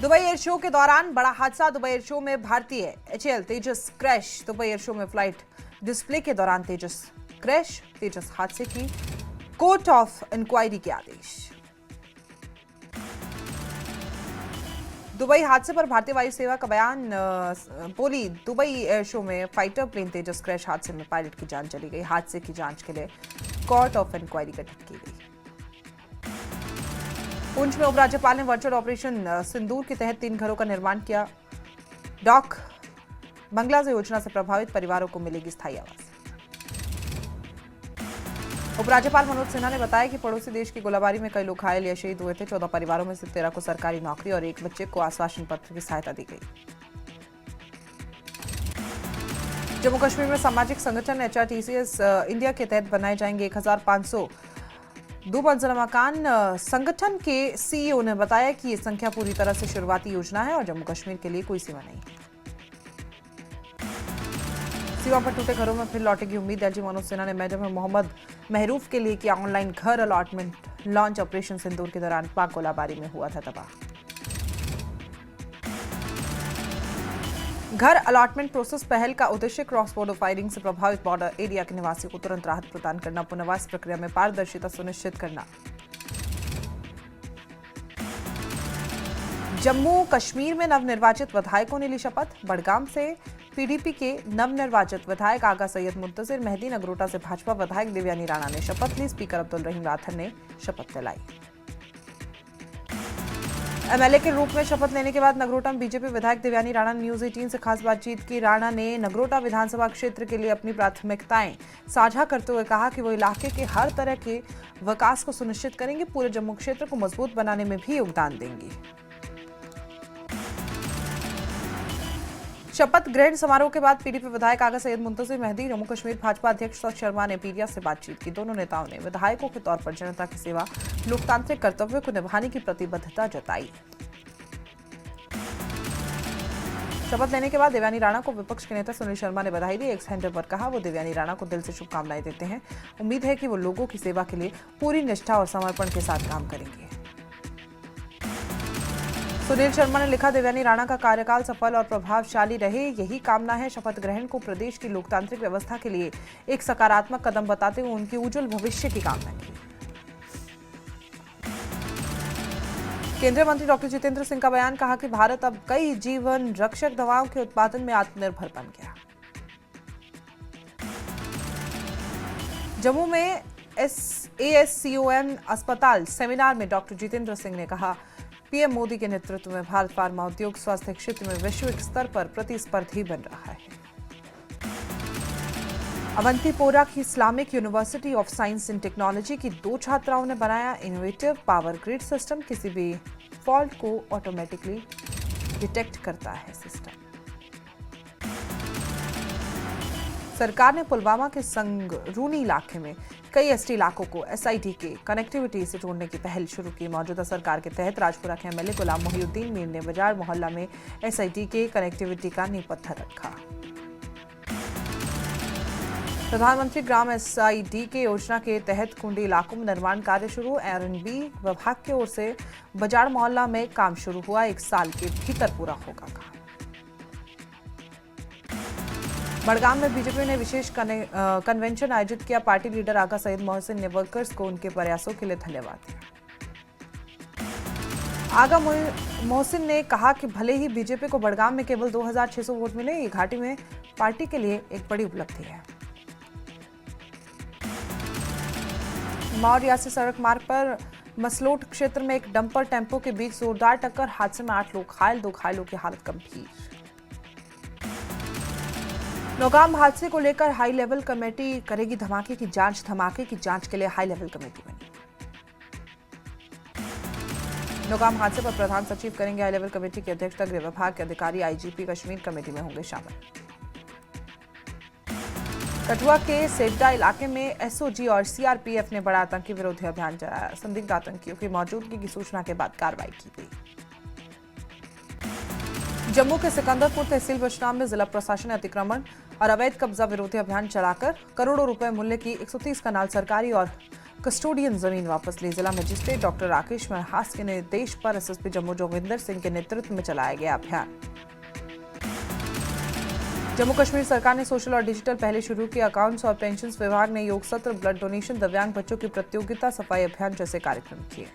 Dubai air show के दौरान बड़ा हादसा। दुबई एयर शो में भारतीय HAL तेजस क्रैश। दुबई एयर शो में फ्लाइट डिस्प्ले के दौरान तेजस क्रैश। तेजस हादसे की कोर्ट ऑफ इंक्वायरी के आदेश। दुबई हादसे पर भारतीय वायुसेना का बयान। बोली, दुबई एयर शो में फाइटर प्लेन तेजस क्रैश हादसे में पायलट की जान चली गई। हादसे की जांच के लिए कोर्ट ऑफ इंक्वायरी गठित की गई। पुंछ में उपराज्यपाल ने वर्चुअल ऑपरेशन सिंदूर के तहत 3 घरों का निर्माण किया। डॉक बंगला योजना से प्रभावित परिवारों को मिलेगी स्थायी आवास। उपराज्यपाल मनोज सिन्हा ने बताया कि पड़ोसी देश की गोलाबारी में कई लोग घायल या शहीद हुए थे। 14 परिवारों में से 13 को सरकारी नौकरी और 1 बच्चे को आश्वासन पत्र की सहायता दी गई। जम्मू कश्मीर में सामाजिक संगठन HRTCS इंडिया के तहत बनाए जाएंगे 1500 2 मंजिला मकान। संगठन के CEO ने बताया कि ये संख्या पूरी तरह से शुरुआती योजना है और जम्मू कश्मीर के लिए कोई सीमा नहीं है। सीमा पर टूटे घरों में फिर लौटेगी उम्मीद। LG मनोज सिन्हा ने मेजर में मोहम्मद महरूफ के लिए किया ऑनलाइन घर अलॉटमेंट लॉन्च। ऑपरेशन सिंदूर के दौरान पाक गोलाबारी में हुआ था तबाह। घर अलॉटमेंट प्रोसेस पहल का उद्देश्य क्रॉस बॉर्डर फायरिंग से प्रभावित बॉर्डर एरिया के निवासियों को तुरंत राहत प्रदान करना, पुनर्वास प्रक्रिया में पारदर्शिता सुनिश्चित करना। जम्मू कश्मीर में नवनिर्वाचित विधायकों ने ली शपथ। बड़गाम से PDP के नवनिर्वाचित विधायक आगा सैयद मुंतजिर मेहदी, नगरोटा से भाजपा विधायक देवयानी राणा ने शपथ ली। स्पीकर अब्दुल रहीम राठौर ने शपथ दिलाई। MLA के रूप में शपथ लेने के बाद नगरोटा में बीजेपी विधायक देवयानी राणा ने न्यूज 18 से खास बातचीत की। राणा ने नगरोटा विधानसभा क्षेत्र के लिए अपनी प्राथमिकताएं साझा करते हुए कहा कि वो इलाके के हर तरह के विकास को सुनिश्चित करेंगे, पूरे जम्मू क्षेत्र को मजबूत बनाने में भी योगदान देंगी। शपथ ग्रहण समारोह के बाद PDP विधायक आगा सैयद मुंतजिर मेहदी, जम्मू कश्मीर भाजपा अध्यक्ष सौरभ शर्मा ने मीडिया से बातचीत की। दोनों नेताओं ने विधायकों के तौर पर जनता की सेवा, लोकतांत्रिक कर्तव्यों को निभाने की प्रतिबद्धता जताई। शपथ लेने के बाद देवयानी राणा को विपक्ष के नेता सुनील शर्मा ने बधाई दी। एक्स हैंडल पर कहा, वो देवयानी राणा को दिल से शुभकामनाएं देते हैं। उम्मीद है कि वो लोगों की सेवा के लिए पूरी निष्ठा और समर्पण के साथ काम करेंगे। सुनील शर्मा ने लिखा, देवयानी राणा का कार्यकाल सफल और प्रभावशाली रहे, यही कामना है। शपथ ग्रहण को प्रदेश की लोकतांत्रिक व्यवस्था के लिए एक सकारात्मक कदम बताते हुए उनके उज्जवल भविष्य की कामना की। केंद्रीय मंत्री डॉक्टर जितेंद्र सिंह का बयान। कहा कि भारत अब कई जीवन रक्षक दवाओं के उत्पादन में आत्मनिर्भर बन गया। जम्मू में ASCON अस्पताल सेमिनार में डॉक्टर जितेंद्र सिंह ने कहा, PM मोदी के नेतृत्व में भारत फार्मा उद्योग स्वास्थ्य क्षेत्र में वैश्विक स्तर पर प्रतिस्पर्धी बन रहा है। अवंतीपोरा की Islamic university of science and technology की 2 छात्राओं ने बनाया इनोवेटिव पावर ग्रिड सिस्टम। किसी भी फॉल्ट को ऑटोमेटिकली डिटेक्ट करता है सिस्टम। सरकार ने पुलवामा के संगरूनी इलाके में कई ST इलाकों को SIT के कनेक्टिविटी से जोड़ने की पहल शुरू की। मौजूदा सरकार के तहत राजपुरा के MLA गुलाम मोहिउद्दीन मीर ने बाजार मोहल्ला में SIT के कनेक्टिविटी का नींव पत्थर रखा। प्रधानमंत्री ग्राम SIT के योजना के तहत कुंडी इलाकों में निर्माण कार्य शुरू। R&B विभाग की ओर से बाजार मोहल्ला में काम शुरू हुआ, 1 साल के भीतर पूरा होगा काम। बड़गाम में बीजेपी ने विशेष कन्वेंशन आयोजित किया। पार्टी लीडर आगा सैयद मोहसिन ने वर्कर्स को उनके प्रयासों के लिए धन्यवाद दिया। आगा मोहसिन ने कहा कि भले ही बीजेपी को बड़गाम में केवल 2600 वोट मिले, ये घाटी में पार्टी के लिए एक बड़ी उपलब्धि है। माओ रियासी सड़क मार्ग पर मसलोट क्षेत्र में एक डंपर टेम्पो के बीच जोरदार टक्कर। हादसे में 8 लोग घायल, 2 घायलों की हालत गंभीर। नौगाम हादसे को लेकर हाई लेवल कमेटी करेगी धमाके की जांच। धमाके की जांच के लिए हाई लेवल कमेटी बनी। नौगाम हादसे पर प्रधान सचिव करेंगे हाई लेवल कमेटी की अध्यक्षता। गृह विभाग के अधिकारी IGP कश्मीर कमेटी में होंगे शामिल। कठुआ के सेड्डा इलाके में SOG और CRPF ने बड़ा आतंकी विरोधी अभियान चलाया। संदिग्ध आतंकियों की मौजूदगी की सूचना के बाद कार्रवाई की गई। जम्मू के सिकंदरपुर तहसील बशनाम में जिला प्रशासन ने अतिक्रमण और अवैध कब्जा विरोधी अभियान चलाकर करोड़ों रुपए मूल्य की 130 कनाल सरकारी और कस्टोडियन जमीन वापस ली। जिला मजिस्ट्रेट डॉक्टर राकेश मनहास के निर्देश पर एसएसपी जम्मू जोगिंदर सिंह के नेतृत्व में चलाया गया अभियान। जम्मू कश्मीर सरकार ने सोशल और डिजिटल पहले शुरू किए। अकाउंट्स और पेंशन विभाग ने योग सत्र, ब्लड डोनेशन, दिव्यांग बच्चों की प्रतियोगिता, सफाई अभियान जैसे कार्यक्रम किए।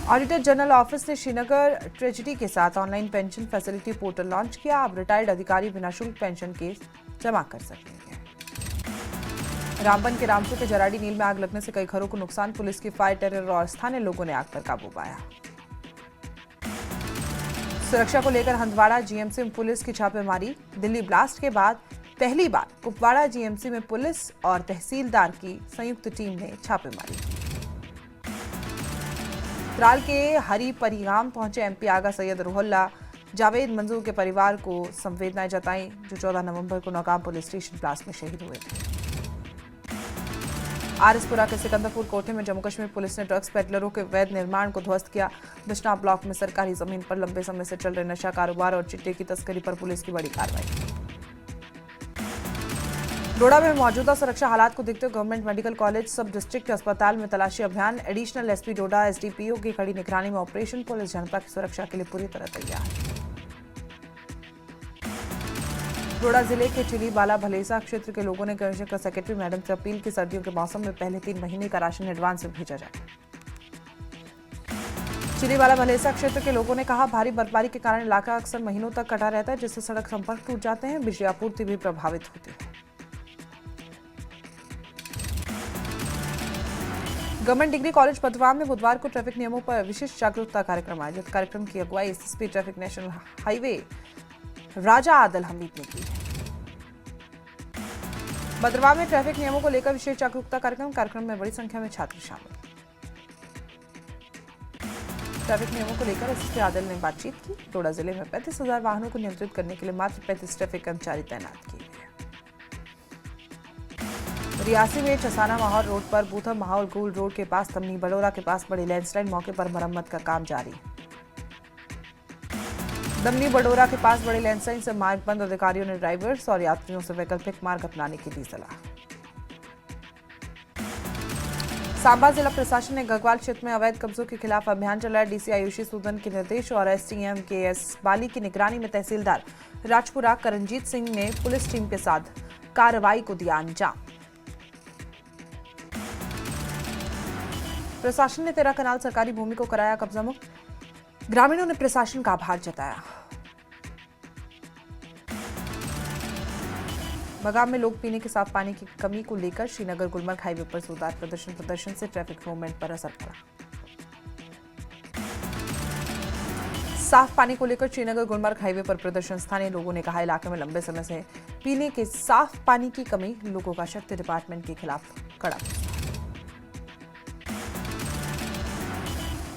ऑडिटर जनरल ऑफिस ने श्रीनगर ट्रेजरी के साथ online pension facility portal launch किया। अब रिटायर्ड अधिकारी बिना शुल्क पेंशन केस जमा कर सकेंगे। रामबन के रामपुर के जराडी नील में आग लगने से कई घरों को नुकसान। पुलिस की फायर टेरर और स्थानीय लोगों ने आग पर काबू पाया। सुरक्षा को लेकर हंदवाड़ा जीएमसी में पुलिस की छापेमारी। दिल्ली ब्लास्ट के बाद पहली बार कुपवाड़ा जीएमसी में पुलिस और तहसीलदार की संयुक्त टीम ने छापेमारी की। त्राल के हरिपरी गांव पहुंचे एमपी आगा सैयद रुहुल्ला। जावेद मंजूर के परिवार को संवेदनाएं जताई, जो 14 नवंबर को नौगाम पुलिस स्टेशन ब्लास्ट में शहीद हुए थे। आरएसपुरा के सिकंदरपुर कोठे में जम्मू कश्मीर पुलिस ने ड्रग्स पेडलरों के अवैध निर्माण को ध्वस्त किया। बिश्नाह ब्लॉक में सरकारी जमीन पर लंबे समय से चल रहे नशा कारोबार और चिट्टे की तस्करी पर पुलिस की बड़ी कार्रवाई। डोडा में मौजूदा सुरक्षा हालात को देखते हुए गवर्नमेंट मेडिकल कॉलेज सब डिस्ट्रिक्ट अस्पताल में तलाशी अभियान। एडिशनल एसपी डोडा एसडीपीओ की कड़ी निगरानी में ऑपरेशन। पुलिस जनता की सुरक्षा के लिए पूरी तरह तैयार। डोडा जिले के चिलीबाला भलेसा क्षेत्र के लोगों ने कमिश्नर सेक्रेटरी मैडम से अपील की सर्दियों के मौसम में पहले 3 महीने का राशन एडवांस में भेजा जाए। चिलीबाला भलेसा क्षेत्र के लोगों ने कहा, भारी बर्फबारी के कारण इलाका अक्सर महीनों तक कटा रहता है, जिससे सड़क संपर्क टूट जाते हैं। बिजली आपूर्ति भी प्रभावित होती है। गवर्नमेंट डिग्री कॉलेज बदवाम में बुधवार को ट्रैफिक नियमों पर विशिष्ट जागरूकता कार्यक्रम आयोजित। कार्यक्रम की अगुवाई एसएसपी ट्रैफिक नेशनल हाईवे राजा आदल हमीद ने की। बदरवा में ट्रैफिक नियमों को लेकर विशेष जागरूकता कार्यक्रम में बड़ी संख्या में छात्र शामिल। ट्रैफिक नियमों को लेकर एसएसपी आदल ने बातचीत की। डोडा जिले में 35,000 वाहनों को नियंत्रित करने के लिए मात्र 35 ट्रैफिक कर्मचारी तैनात किए गए। रियासी में चसाना माहौल रोड पर बूथर माहौल गोल रोड के पास तमनी बडोरा के पास बड़ी लैंडस्लाइड, मौके पर मरम्मत का काम जारी। दमनी बडोरा के पास बड़े लैंडस्लाइड से मार्ग बंद। अधिकारियों ने ड्राइवर्स और यात्रियों से वैकल्पिक मार्ग अपनाने की दी सलाह। सांबा जिला प्रशासन ने गगवाल क्षेत्र में अवैध कब्जों के खिलाफ अभियान चलाया। डीसी आयुषी सूदन के निर्देश और एसटीएम के एस बाली की निगरानी में तहसीलदार राजपुरा करणजीत सिंह ने पुलिस टीम के साथ कार्रवाई को दिया अंजाम। प्रशासन ने 13 कनाल सरकारी भूमि को कराया कब्जा मुक्त। ग्रामीणों ने प्रशासन का आभार जताया। बगाम में लोग पीने के साफ पानी की कमी को लेकर श्रीनगर गुलमर्ग हाईवे पर जोरदार प्रदर्शन से ट्रैफिक मूवमेंट पर असर पड़ा। साफ पानी को लेकर श्रीनगर गुलमर्ग हाईवे पर प्रदर्शन। स्थानीय लोगों ने कहा, इलाके में लंबे समय से पीने के साफ पानी की कमी। लोगों का शक्ति डिपार्टमेंट के खिलाफ कड़ा।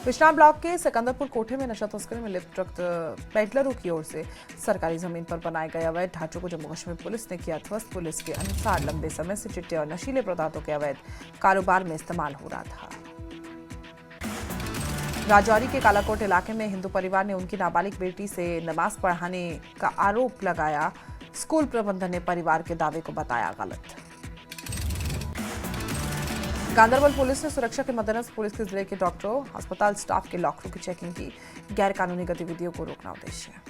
बिश्नाह ब्लॉक के सिकंदरपुर कोठे में नशा तस्करी में लिप्त ट्रक पेडलरों की ओर से सरकारी जमीन पर बनाए गए अवैध ढांचों को जम्मू कश्मीर पुलिस ने किया ध्वस्त। पुलिस के अनुसार लंबे समय से चिट्टे और नशीले पदार्थों के अवैध कारोबार में इस्तेमाल हो रहा था। राजौरी के कालाकोट इलाके में हिंदू परिवार ने उनकी नाबालिग बेटी से नमाज पढ़ाने का आरोप लगाया। स्कूल प्रबंधन ने परिवार के दावे को बताया गलत। गांधरबल पुलिस ने सुरक्षा के मद्देनजर पुलिस के जिले के डॉक्टरों, अस्पताल स्टाफ के लॉकरों की चेकिंग की। गैर कानूनी गतिविधियों को रोकना उद्देश्य है।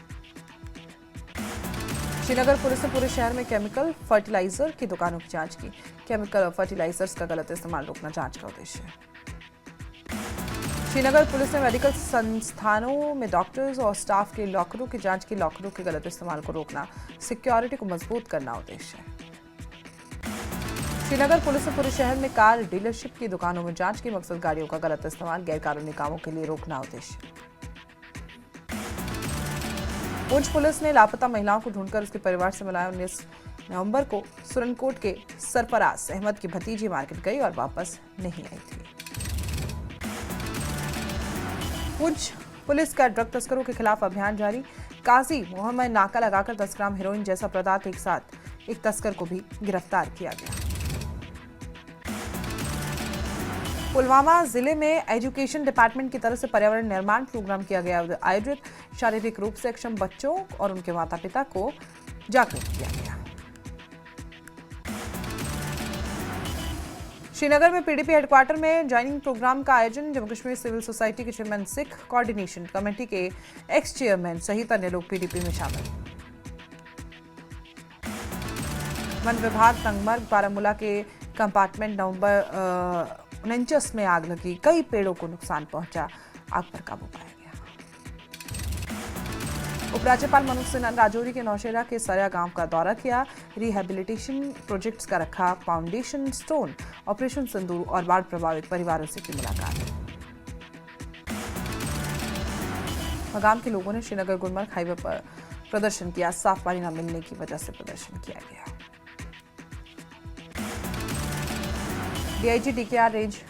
श्रीनगर पुलिस ने पूरे शहर में केमिकल फर्टिलाइजर की दुकानों की जांच की। केमिकल और फर्टिलाइजर्स का गलत इस्तेमाल रोकना जांच का उद्देश्य है। श्रीनगर पुलिस ने मेडिकल संस्थानों में डॉक्टर्स और स्टाफ के लॉकरों की जांच की। लॉकरों के गलत इस्तेमाल को रोकना, सिक्योरिटी को मजबूत करना उद्देश्य है। श्रीनगर पुलिस ने पूरे शहर में कार डीलरशिप की दुकानों में जांच की। मकसद गाड़ियों का गलत इस्तेमाल, गैरकानूनी कामों के लिए रोकना उद्देश्य। पुंछ पुलिस ने लापता महिलाओं को ढूंढकर उसके परिवार से मिलाया। 19 नवंबर को सुरनकोट के सरफराज अहमद की भतीजी मार्केट गई और वापस नहीं आई थी। पुंछ पुलिस का ड्रग तस्करों के खिलाफ अभियान जारी। काजी मोहम्मद नाका लगाकर 10 ग्राम हेरोइन जैसा पदार्थ एक साथ एक तस्कर को भी गिरफ्तार किया गया। पुलवामा जिले में एजुकेशन डिपार्टमेंट की तरफ से पर्यावरण निर्माण प्रोग्राम किया गया आयोजित। शारीरिक रूप से अक्षम बच्चों और उनके माता पिता को जागरूक किया गया। श्रीनगर में पीडीपी हेडक्वार्टर में ज्वाइनिंग प्रोग्राम का आयोजन। जम्मू कश्मीर सिविल सोसाइटी के चेयरमैन, सिख कोऑर्डिनेशन कमेटी के एक्स चेयरमैन सहित अन्य लोग पीडीपी में शामिल। वन विभाग तंगमर्ग बारामूला के कंपार्टमेंट नवंबर 49 में आग लगी, कई पेड़ों को नुकसान पहुंचा, आग पर काबू पाया गया। उपराज्यपाल मनोज सिन्हा ने राजौरी के नौशेरा के सरिया गांव का दौरा किया, रिहैबिलिटेशन प्रोजेक्ट्स का रखा फाउंडेशन स्टोन। ऑपरेशन सिंदूर और बाढ़ प्रभावित परिवारों से की मुलाकात। गांव के लोगों ने श्रीनगर गुलमर्ग हाईवे पर प्रदर्शन किया, साफ पानी न मिलने की वजह से प्रदर्शन किया गया। डीआईजी डीकेआर रेंज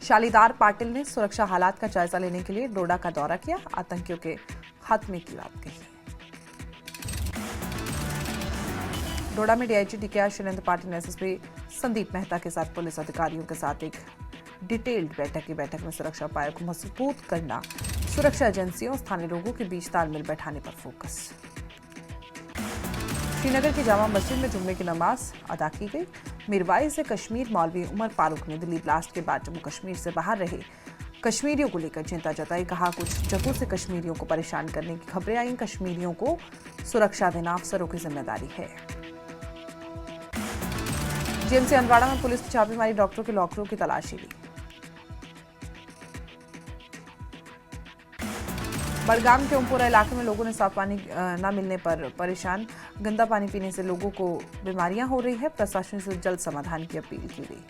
शालीदार पाटिल ने सुरक्षा हालात का जायजा लेने के लिए डोडा का दौरा किया, आतंकियों के खात्मे की बात कही। डोडा में डीआईजी डीकेआर शैलेंद्र पाटिल ने एसएसपी संदीप मेहता के साथ पुलिस अधिकारियों के साथ एक डिटेल्ड बैठक में सुरक्षा उपायों को मजबूत करना, सुरक्षा एजेंसियों और स्थानीय लोगों के बीच तालमेल बैठाने पर फोकस। श्रीनगर की जामा मस्जिद में जुम्मे की नमाज अदा की गई। मीरवाइज से कश्मीर मौलवी उमर फारूक ने दिल्ली ब्लास्ट के बाद जम्मू कश्मीर से बाहर रहे कश्मीरियों को लेकर चिंता जताई। कहा, कुछ जगहों से कश्मीरियों को परेशान करने की खबरें आई, कश्मीरियों को सुरक्षा देना अफसरों की जिम्मेदारी है। जीएमसी हंदवाड़ा में पुलिस की छापेमारी, डॉक्टरों के लॉकरों की तलाशी ली। बड़गाम के ओमपुरा इलाके में लोगों ने साफ पानी न मिलने पर परेशान, गंदा पानी पीने से लोगों को बीमारियां हो रही है, प्रशासन से जल्द समाधान की अपील की गई।